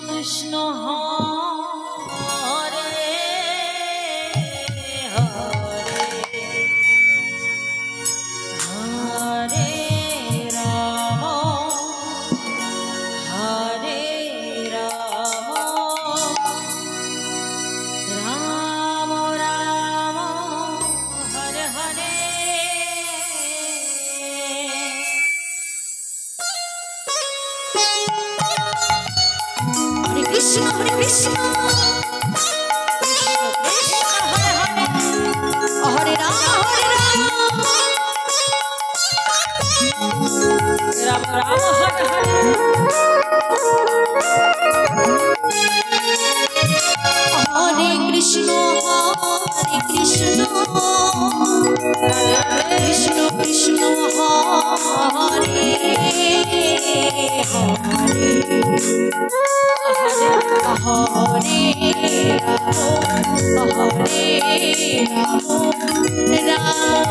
Krishna Hare Hare Hare Ram Hare Ram Ram Ram Hare Hare Krishna Hare Krishna Krishna Krishna Hare Hare Hare Rama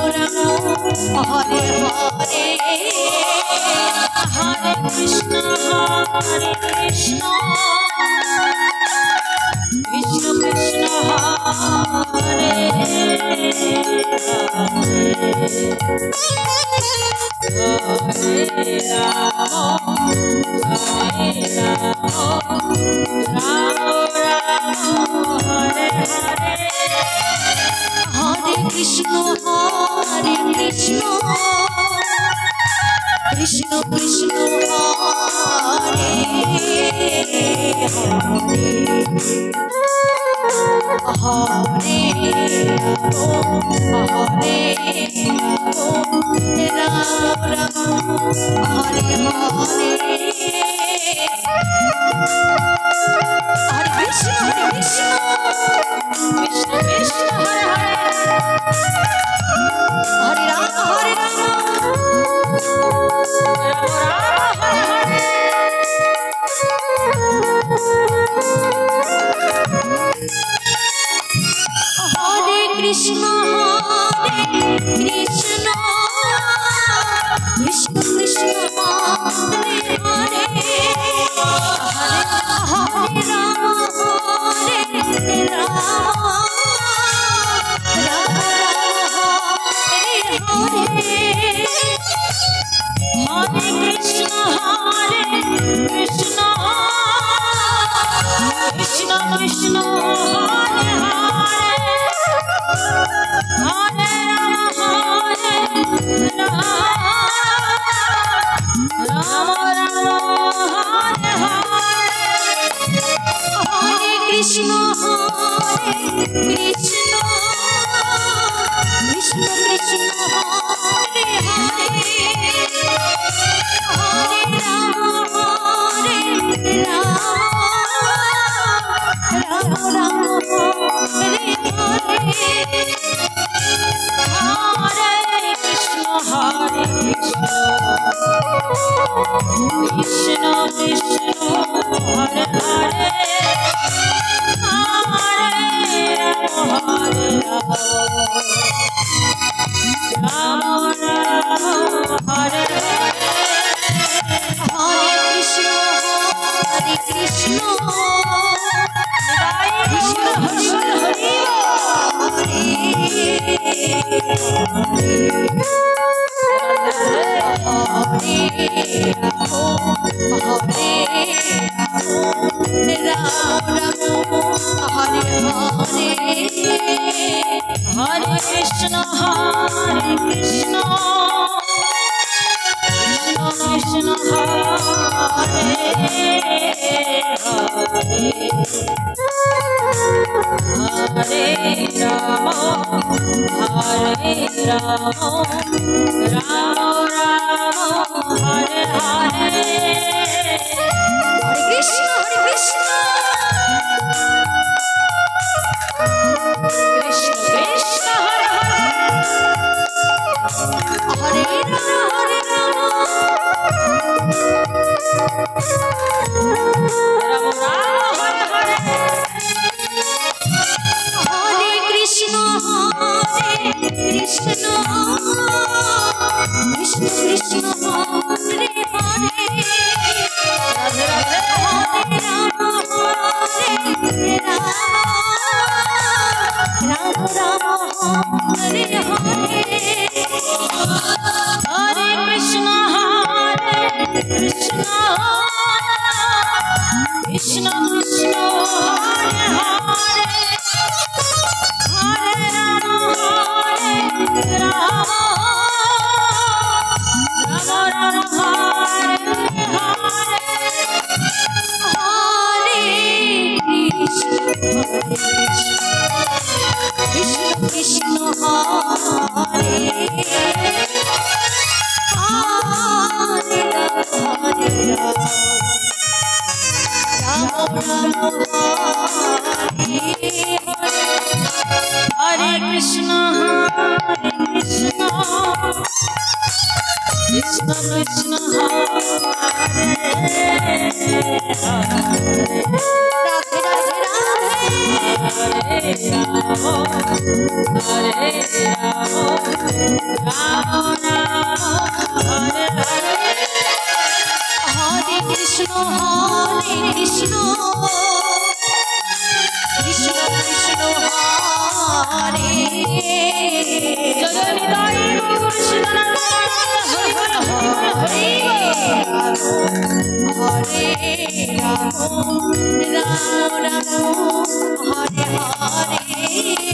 Rama Rama Hare Hare Hare Krishna Krishna Krishna Hare Hare Hare Krishna Krishna Krishna Hare Hare Krishna Krishna Krishna Hare Hare Krishna Krishna Krishna Hare Hare Hare Rama Rama Hare Hare Hare Krishna Krishna Krishna Krishna Hare Hare Hare Rama Rama Rama Hare Hare Hare Krishna Krishna Krishna Krishna Hare Hare Hare Rama Rama Rama Hare Hare Hare Krishna Krishna Krishna Hare Hare Hare Rama Rama Rama Hare Hare Krishna Krishna Krishna Hare Krishna Krishna Hare Hare Rama Rama Rama Hare Hare Hare Krishna Krishna Krishna Hare Hare Hare Rama Rama Rama Hare Hare Hare Krishna Krishna Hare Hare